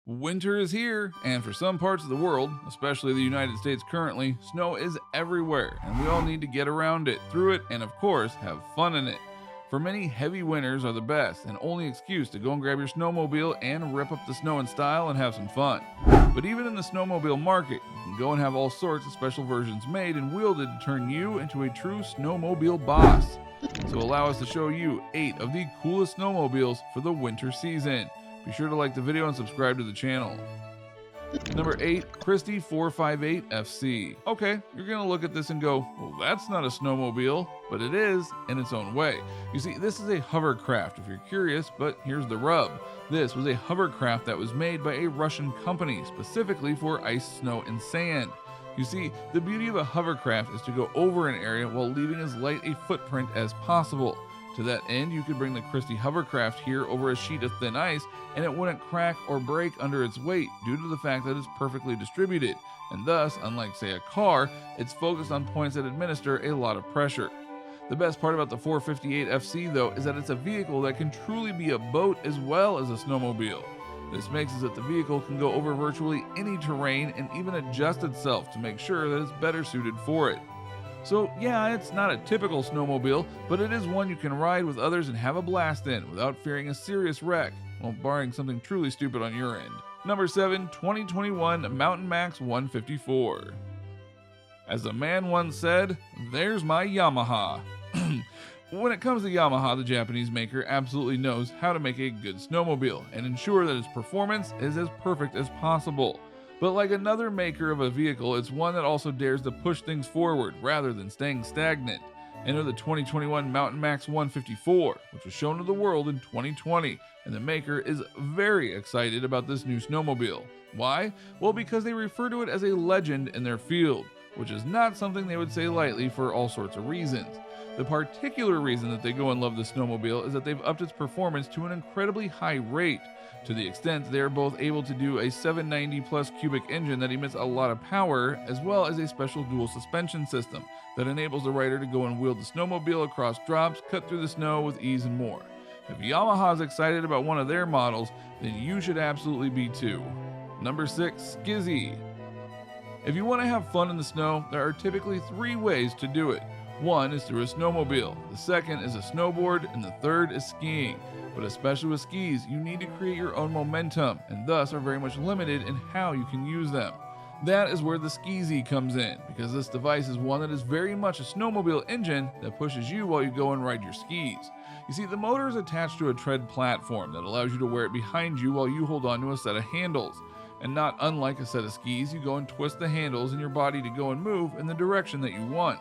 Winter is here, and for some parts of the world, especially the United States currently, snow is everywhere, and we all need to get around it, through it, and of course, have fun in it. For many, heavy winters are the best and only excuse to go and grab your snowmobile and rip up the snow in style and have some fun. But even in the snowmobile market, you can go and have all sorts of special versions made and wielded to turn you into a true snowmobile boss. So allow us to show you 8 of the coolest snowmobiles for the winter season. Be sure to like the video and subscribe to the channel. Number 8, Christie 458 FC. Okay, you're gonna look at this and go, well, that's not a snowmobile, but it is in its own way. You see, this is a hovercraft if you're curious, but here's the rub. This was a hovercraft that was made by a Russian company specifically for ice, snow, and sand. You see, the beauty of a hovercraft is to go over an area while leaving as light a footprint as possible. To that end, you could bring the Christie hovercraft here over a sheet of thin ice and it wouldn't crack or break under its weight due to the fact that it's perfectly distributed, and thus, unlike say a car, it's focused on points that administer a lot of pressure. The best part about the 458 FC though is that it's a vehicle that can truly be a boat as well as a snowmobile. This makes it that the vehicle can go over virtually any terrain and even adjust itself to make sure that it's better suited for it. So yeah, it's not a typical snowmobile, but it is one you can ride with others and have a blast in without fearing a serious wreck, well, barring something truly stupid on your end. Number 7, 2021 Mountain Max 154. As a man once said, there's my Yamaha. When it comes to Yamaha, the Japanese maker absolutely knows how to make a good snowmobile and ensure that its performance is as perfect as possible. But like another maker of a vehicle, it's one that also dares to push things forward rather than staying stagnant. Enter the 2021 Mountain Max 154, which was shown to the world in 2020, and the maker is very excited about this new snowmobile. Why? Well, because they refer to it as a legend in their field, which is not something they would say lightly for all sorts of reasons. The particular reason that they go and love the snowmobile is that they've upped its performance to an incredibly high rate, to the extent they are both able to do a 790 plus cubic engine that emits a lot of power, as well as a special dual suspension system that enables the rider to go and wield the snowmobile across drops, cut through the snow with ease and more. If Yamaha is excited about one of their models, then you should absolutely be too. Number 6, Skizzy. If you want to have fun in the snow, there are typically 3 ways to do it. One is through a snowmobile, the second is a snowboard, and the third is skiing. But especially with skis, you need to create your own momentum, and thus are very much limited in how you can use them. That is where the Skizzy comes in, because this device is one that is very much a snowmobile engine that pushes you while you go and ride your skis. You see, the motor is attached to a tread platform that allows you to wear it behind you while you hold on to a set of handles. And not unlike a set of skis, you go and twist the handles in your body to go and move in the direction that you want.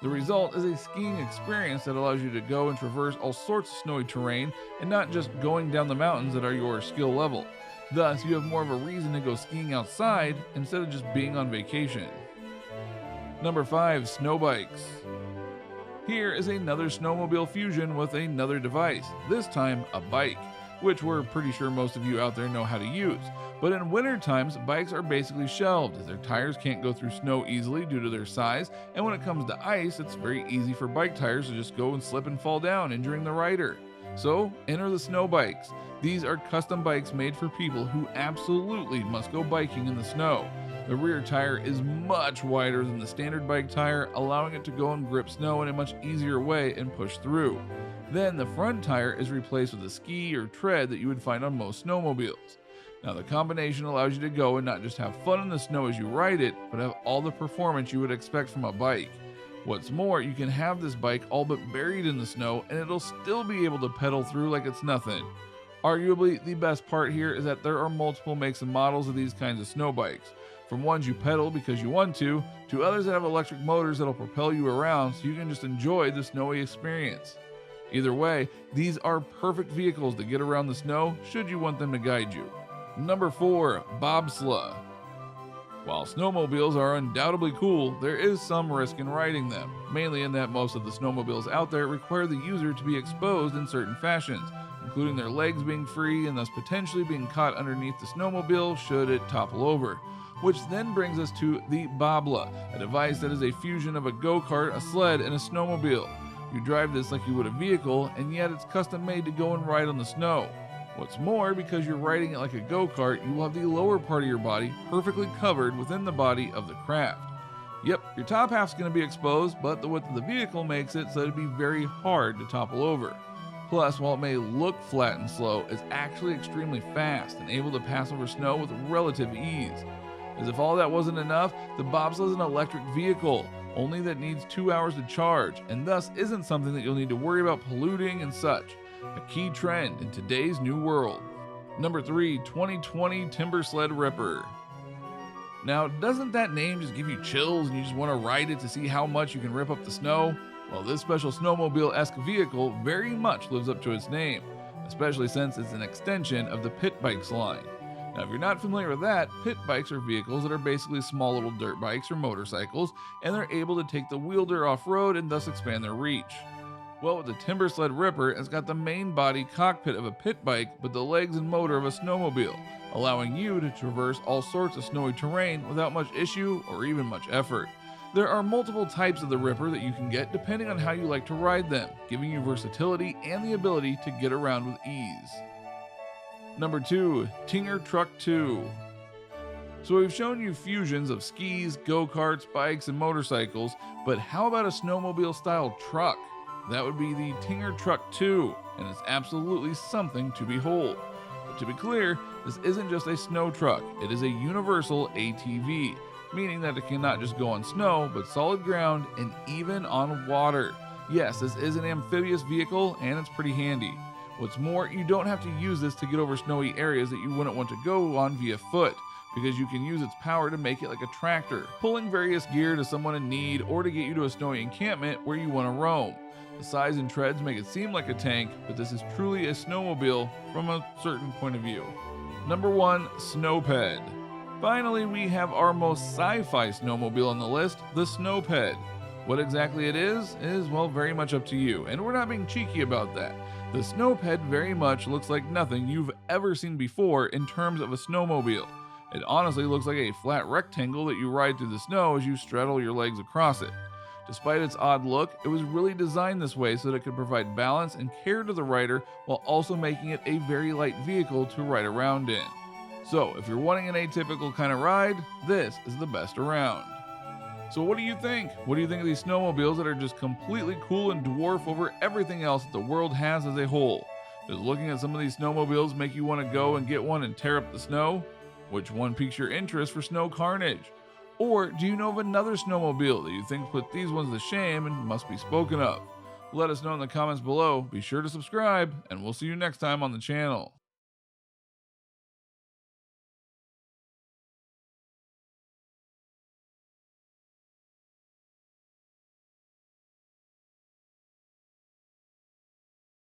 The result is a skiing experience that allows you to go and traverse all sorts of snowy terrain and not just going down the mountains that are your skill level. Thus, you have more of a reason to go skiing outside instead of just being on vacation. Number 5, snow bikes. Here is another snowmobile fusion with another device, this time a bike, which we're pretty sure most of you out there know how to use. But in winter times, bikes are basically shelved as their tires can't go through snow easily due to their size, and when it comes to ice, it's very easy for bike tires to just go and slip and fall down, injuring the rider. So enter the snow bikes. These are custom bikes made for people who absolutely must go biking in the snow. The rear tire is much wider than the standard bike tire, allowing it to go and grip snow in a much easier way and push through. Then the front tire is replaced with a ski or tread that you would find on most snowmobiles. Now the combination allows you to go and not just have fun in the snow as you ride it, but have all the performance you would expect from a bike. What's more, you can have this bike all but buried in the snow and it'll still be able to pedal through like it's nothing. Arguably, the best part here is that there are multiple makes and models of these kinds of snow bikes, from ones you pedal because you want to others that have electric motors that'll propel you around so you can just enjoy the snowy experience. Either way, these are perfect vehicles to get around the snow should you want them to guide you. Number 4, bobsleigh. While snowmobiles are undoubtedly cool, there is some risk in riding them, mainly in that most of the snowmobiles out there require the user to be exposed in certain fashions, including their legs being free and thus potentially being caught underneath the snowmobile should it topple over. Which then brings us to the bobla, a device that is a fusion of a go-kart, a sled, and a snowmobile. You drive this like you would a vehicle, and yet it's custom made to go and ride on the snow. What's more, because you're riding it like a go-kart, you will have the lower part of your body perfectly covered within the body of the craft. Yep, your top half's going to be exposed, but the width of the vehicle makes it so it'd be very hard to topple over. Plus, while it may look flat and slow, it's actually extremely fast and able to pass over snow with relative ease. As if all that wasn't enough, the bobsled is an electric vehicle, only that needs 2 hours to charge, and thus isn't something that you'll need to worry about polluting and such. A key trend in today's new world. Number 3, 2020 Timber Sled Ripper. Now, doesn't that name just give you chills and you just want to ride it to see how much you can rip up the snow? Well, this special snowmobile-esque vehicle very much lives up to its name, especially since it's an extension of the pit bikes line. Now, if you're not familiar with that, pit bikes are vehicles that are basically small little dirt bikes or motorcycles, and they're able to take the wheeled off-road and thus expand their reach. Well, with the Timber Sled Ripper, it's got the main body cockpit of a pit bike, but the legs and motor of a snowmobile, allowing you to traverse all sorts of snowy terrain without much issue or even much effort. There are multiple types of the Ripper that you can get depending on how you like to ride them, giving you versatility and the ability to get around with ease. Number 2, Tinger Truck 2. So we've shown you fusions of skis, go-karts, bikes, and motorcycles, but how about a snowmobile-style truck? That would be the Tinger Truck 2, and it's absolutely something to behold. But to be clear, this isn't just a snow truck, it is a universal ATV, meaning that it can not just go on snow, but solid ground and even on water. Yes, this is an amphibious vehicle, and it's pretty handy. What's more, you don't have to use this to get over snowy areas that you wouldn't want to go on via foot, because you can use its power to make it like a tractor, pulling various gear to someone in need or to get you to a snowy encampment where you want to roam. The size and treads make it seem like a tank, but this is truly a snowmobile from a certain point of view. Number 1, Snowped. Finally, we have our most sci-fi snowmobile on the list, the Snowped. What exactly it is, well, very much up to you, and we're not being cheeky about that. The Snowped very much looks like nothing you've ever seen before in terms of a snowmobile. It honestly looks like a flat rectangle that you ride through the snow as you straddle your legs across it. Despite its odd look, it was really designed this way so that it could provide balance and care to the rider while also making it a very light vehicle to ride around in. So if you're wanting an atypical kind of ride, this is the best around. So what do you think? What do you think of these snowmobiles that are just completely cool and dwarf over everything else that the world has as a whole? Does looking at some of these snowmobiles make you want to go and get one and tear up the snow? Which one piques your interest for snow carnage? Or do you know of another snowmobile that you think put these ones to shame and must be spoken of? Let us know in the comments below. Be sure to subscribe, and we'll see you next time on the channel.